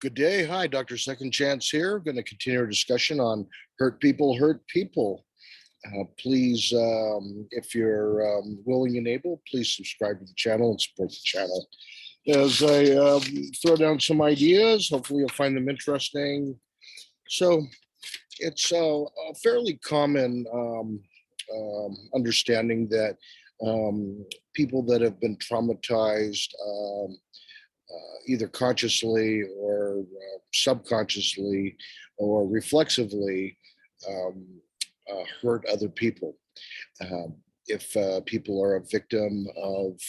Good day. Hi, Dr. Second Chance here. Going to continue our discussion on hurt people, hurt people. Please, if you're willing and able, please subscribe to the channel and support the channel. As I throw down some ideas, hopefully you'll find them interesting. So it's a fairly common understanding that people that have been traumatized either consciously or subconsciously or reflexively um, hurt other people. If people are a victim of,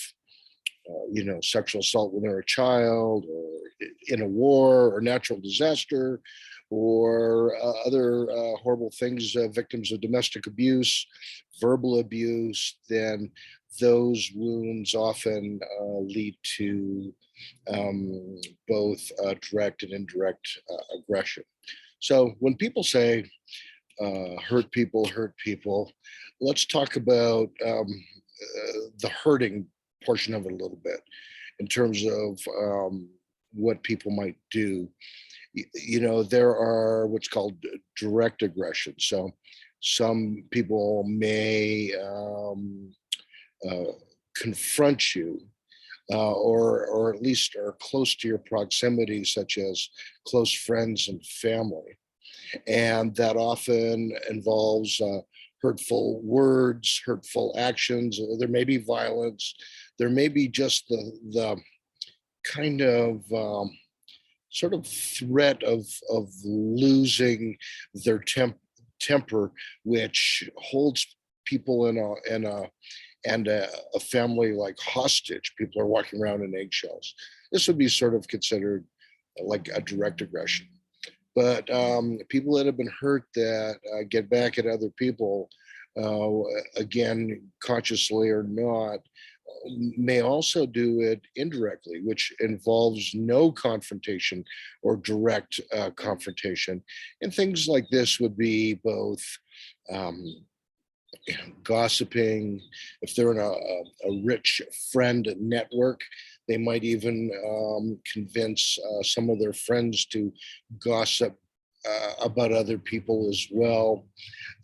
sexual assault when they're a child, or in a war or natural disaster, or other horrible things, victims of domestic abuse, verbal abuse, then those wounds often lead to both direct and indirect aggression. So when people say hurt people, let's talk about the hurting portion of it a little bit in terms of what people might do. There are what's called direct aggression. So some people may confront you, or at least are close to your proximity, such as close friends and family. And that often involves hurtful words, hurtful actions. There may be violence. There may be just the kind of sort of threat of losing their temper, which holds people and a family like hostage. People are walking around in eggshells. This would be sort of considered like a direct aggression. But people that have been hurt that get back at other people, again, consciously or not, may also do it indirectly, which involves no confrontation or direct confrontation. And things like this would be both um, gossiping. If they're in a rich friend network, they might even convince some of their friends to gossip about other people as well.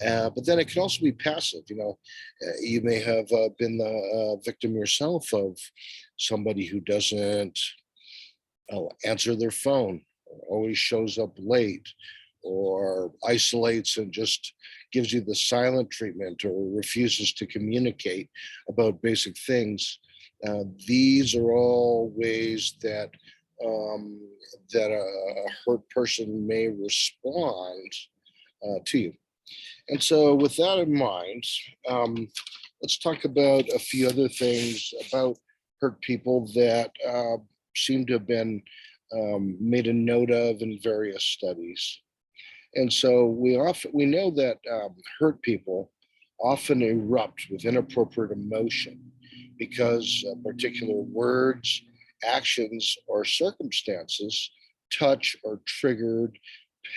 But then it can also be passive. You may have been the victim yourself of somebody who doesn't answer their phone, always shows up late, or isolates and just gives you the silent treatment, or refuses to communicate about basic things. These are all ways that a hurt person may respond to you. And so, with that in mind, let's talk about a few other things about hurt people that seem to have been made a note of in various studies. And so we know that hurt people often erupt with inappropriate emotion because particular words, actions, or circumstances touch or triggered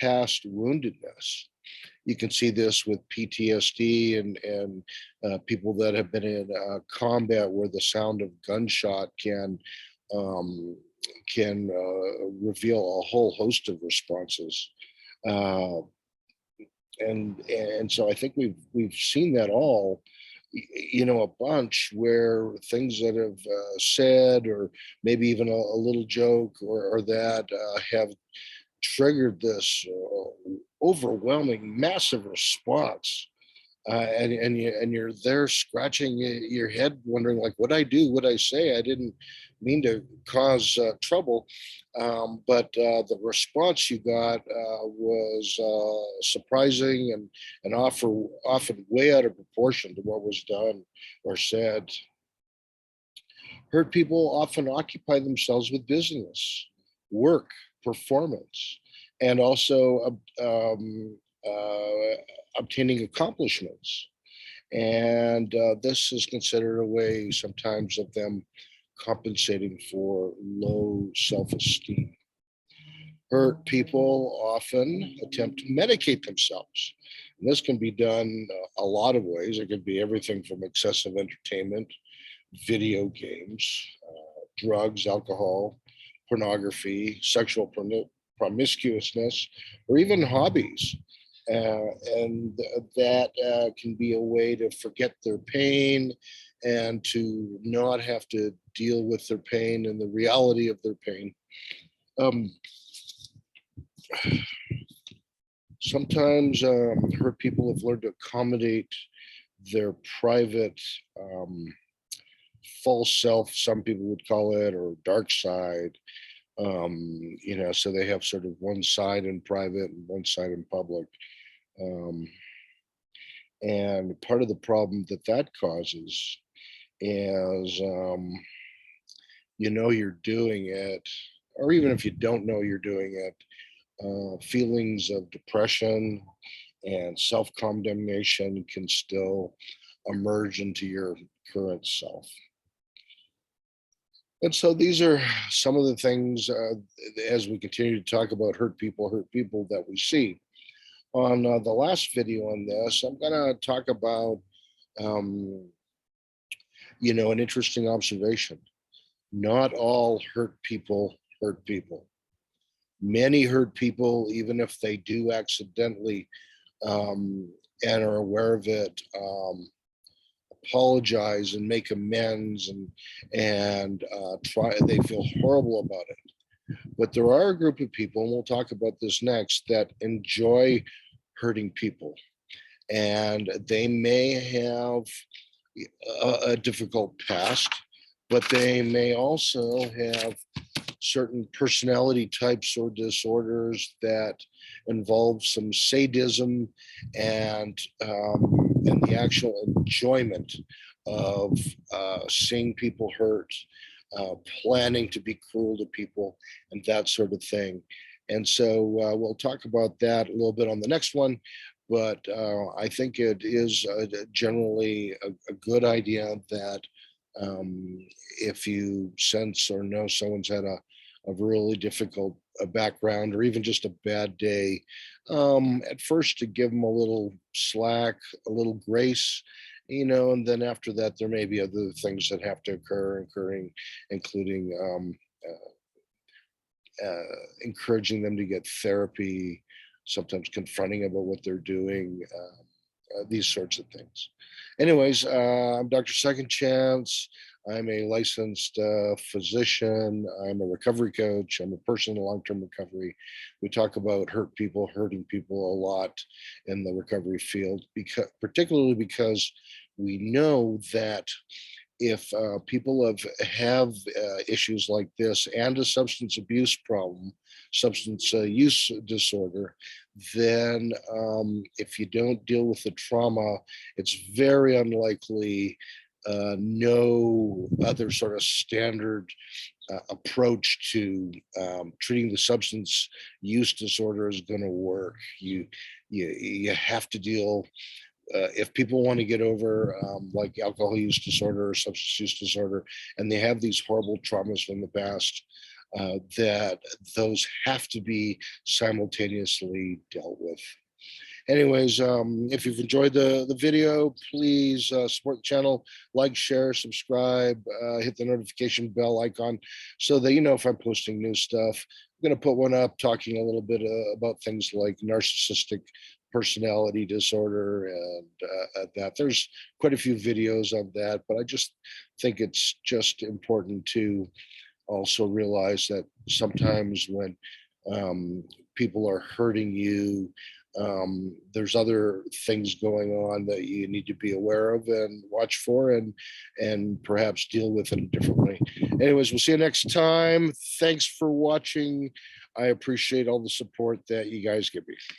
past woundedness. You can see this with PTSD and people that have been in combat, where the sound of gunshot um, can reveal a whole host of responses. Uh, and so I think we've seen that all, a bunch, where things that have said, or maybe even a little joke or that have triggered this overwhelming, massive response. And you're there scratching your head, wondering, like, what I do, what I say. I didn't mean to cause trouble, but the response you got was surprising and often way out of proportion to what was done or said. Hurt people often occupy themselves with business, work, performance, and also obtaining accomplishments. And this is considered a way sometimes of them compensating for low self-esteem. Hurt people often attempt to medicate themselves. And this can be done a lot of ways. It could be everything from excessive entertainment, video games, drugs, alcohol, pornography, sexual promiscuousness, or even hobbies. And that can be a way to forget their pain and to not have to deal with their pain and the reality of their pain. Um, Sometimes hurt people have learned to accommodate their private false self, some people would call it, or dark side. So they have sort of one side in private and one side in public. Um, and part of the problem that that causes is, you're doing it, or even if you don't know you're doing it, feelings of depression and self condemnation can still emerge into your current self. And so these are some of the things, as we continue to talk about hurt people that we see. On the last video on this, I'm going to talk about, um, an interesting observation. Not all hurt people hurt people. Many hurt people, even if they do accidentally um, and are aware of it, apologize and make amends, and try. They feel horrible about it. But there are a group of people, and we'll talk about this next, that enjoy hurting people, and they may have a difficult past, but they may also have certain personality types or disorders that involve some sadism and the actual enjoyment of seeing people hurt, planning to be cruel to people, and that sort of thing. And so we'll talk about that a little bit on the next one. But I think it is generally a good idea that if you sense or know someone's had a really difficult background or even just a bad day, at first to give them a little slack, a little grace, and then after that, there may be other things that have to occur, including encouraging them to get therapy, sometimes confronting about what they're doing, these sorts of things. Anyways, I'm Dr. Second Chance. I'm a licensed physician. I'm a recovery coach. I'm a person in long-term recovery. We talk about hurting people a lot in the recovery field, particularly because we know that if people have issues like this and a substance abuse problem, substance use disorder, then if you don't deal with the trauma, it's very unlikely no other sort of standard approach to treating the substance use disorder is going to work. You have to deal. If people want to get over like alcohol use disorder or substance use disorder, and they have these horrible traumas from the past, that those have to be simultaneously dealt with. Anyways, if you've enjoyed the video, please support the channel, like, share, subscribe, hit the notification bell icon so that you know if I'm posting new stuff. I'm going to put one up talking a little bit about things like narcissistic personality disorder and that. There's quite a few videos of that, but I just think it's just important to also realize that sometimes when people are hurting you, there's other things going on that you need to be aware of and watch for, and perhaps deal with in a different way. Anyways, we'll see you next time. Thanks for watching. I appreciate all the support that you guys give me.